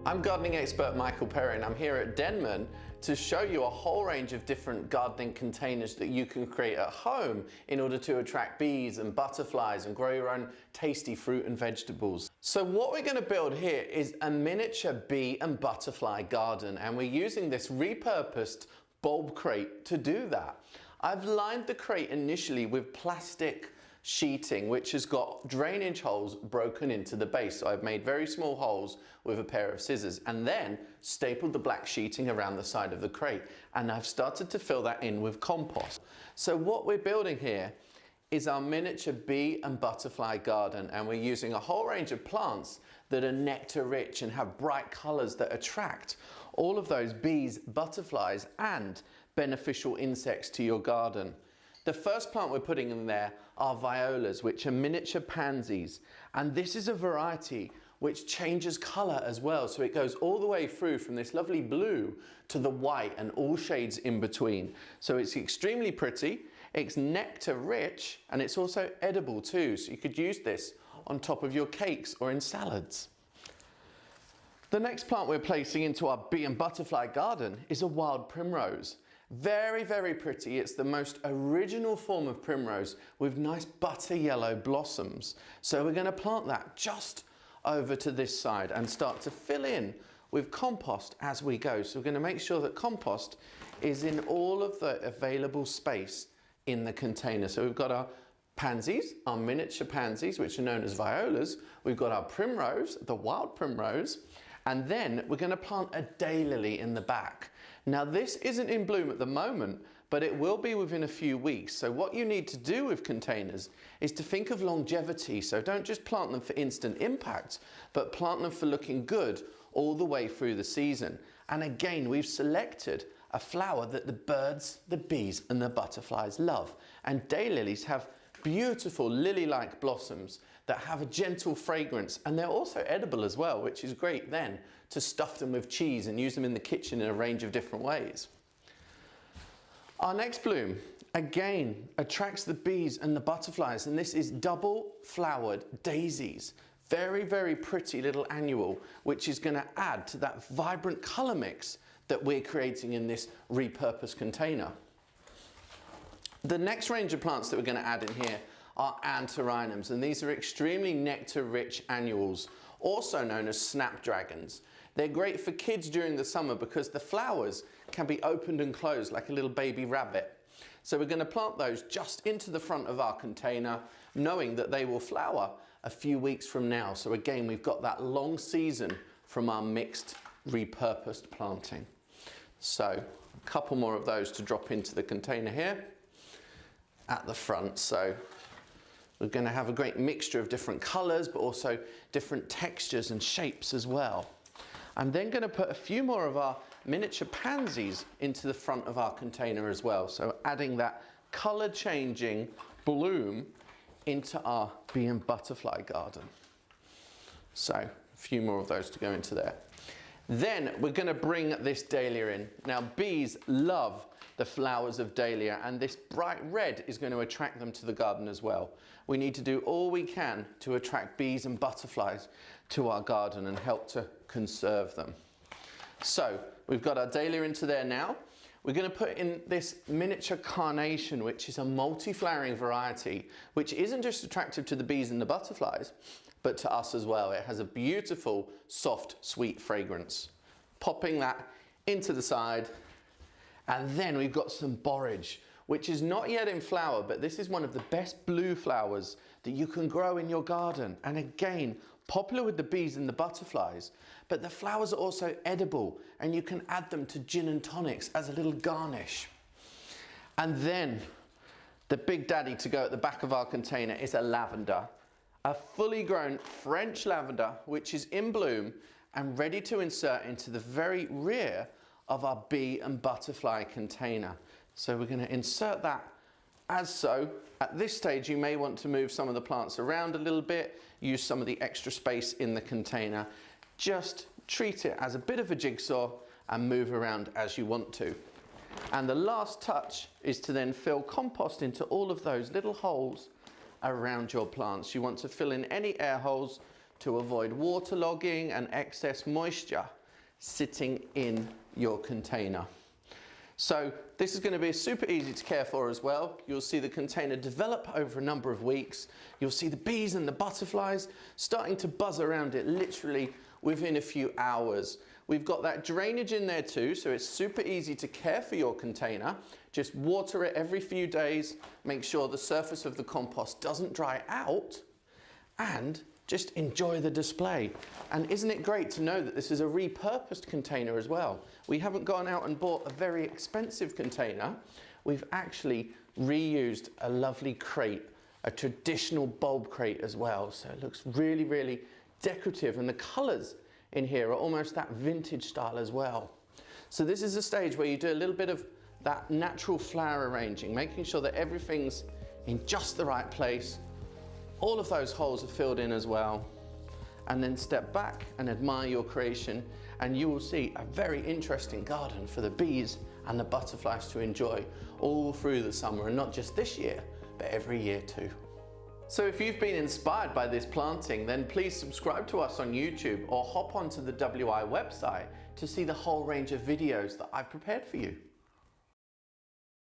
I'm gardening expert Michael Perry, and I'm here at Denman to show you a whole range of different gardening containers that you can create at home in order to attract bees and butterflies and grow your own tasty fruit and vegetables. So what we're going to build here is a miniature bee and butterfly garden, and we're using this repurposed bulb crate to do that. I've lined the crate initially with plastic sheeting which has got drainage holes broken into the base. So I've made very small holes with a pair of scissors and then stapled the black sheeting around the side of the crate, and I've started to fill that in with compost. So what we're building here is our miniature bee and butterfly garden, and we're using a whole range of plants that are nectar rich and have bright colors that attract all of those bees, butterflies and beneficial insects to your garden. The first plant we're putting in there are violas, which are miniature pansies, and this is a variety which changes color as well, so it goes all the way through from this lovely blue to the white and all shades in between. So it's extremely pretty, it's nectar rich, and it's also edible too, so you could use this on top of your cakes or in salads. The next plant we're placing into our bee and butterfly garden is a wild primrose. Very, very pretty. It's the most original form of primrose with nice butter yellow blossoms. So we're going to plant that just over to this side and start to fill in with compost as we go. So we're going to make sure that compost is in all of the available space in the container. So we've got our pansies, our miniature pansies, which are known as violas. We've got our primrose, the wild primrose, and then we're going to plant a daylily in the back. Now this isn't in bloom at the moment, but it will be within a few weeks. So what you need to do with containers is to think of longevity. So don't just plant them for instant impact, but plant them for looking good all the way through the season. And again, we've selected a flower that the birds, the bees and the butterflies love. And daylilies have beautiful lily-like blossoms that have a gentle fragrance, and they're also edible as well, which is great then to stuff them with cheese and use them in the kitchen in a range of different ways. Our next bloom again attracts the bees and the butterflies, and this is double flowered daisies. Very, very pretty little annual, which is going to add to that vibrant color mix that we're creating in this repurposed container. The next range of plants that we're going to add in here are antirrhinums, and these are extremely nectar-rich annuals, also known as snapdragons. They're great for kids during the summer because the flowers can be opened and closed like a little baby rabbit. So we're going to plant those just into the front of our container, knowing that they will flower a few weeks from now. So again, we've got that long season from our mixed repurposed planting. So a couple more of those to drop into the container here at the front. So we're going to have a great mixture of different colors, but also different textures and shapes as well. I'm then going to put a few more of our miniature pansies into the front of our container as well. So adding that color changing bloom into our bee and butterfly garden. So a few more of those to go into there. Then we're going to bring this dahlia in. Now bees love the flowers of dahlia, and this bright red is going to attract them to the garden as well. We need to do all we can to attract bees and butterflies to our garden and help to conserve them. So we've got our dahlia into there now. We're going to put in this miniature carnation, which is a multi-flowering variety, which isn't just attractive to the bees and the butterflies, but to us as well. It has a beautiful, soft, sweet fragrance. Popping that into the side. And then we've got some borage, which is not yet in flower, but this is one of the best blue flowers that you can grow in your garden. And again, popular with the bees and the butterflies, but the flowers are also edible, and you can add them to gin and tonics as a little garnish. And then the big daddy to go at the back of our container is a lavender, a fully grown French lavender, which is in bloom and ready to insert into the very rear of our bee and butterfly container. So we're going to insert that as so. At this stage, you may want to move some of the plants around a little bit, use some of the extra space in the container. Just treat it as a bit of a jigsaw and move around as you want to. And the last touch is to then fill compost into all of those little holes around your plants. You want to fill in any air holes to avoid waterlogging and excess moisture. sitting in your container. So this is going to be super easy to care for as well. You'll see the container develop over a number of weeks. You'll see the bees and the butterflies starting to buzz around it literally within a few hours. We've got that drainage in there too, so it's super easy to care for your container. Just water it every few days, make sure the surface of the compost doesn't dry out, and just enjoy the display. And isn't it great to know that this is a repurposed container as well? We haven't gone out and bought a very expensive container. We've actually reused a lovely crate, a traditional bulb crate as well. So it looks really, really decorative, and the colors in here are almost that vintage style as well. So this is a stage where you do a little bit of that natural flower arranging, making sure that everything's in just the right place. All of those holes are filled in as well. And then step back and admire your creation, and you will see a very interesting garden for the bees and the butterflies to enjoy all through the summer, and not just this year, but every year too. So if you've been inspired by this planting, then please subscribe to us on YouTube or hop onto the WI website to see the whole range of videos that I've prepared for you.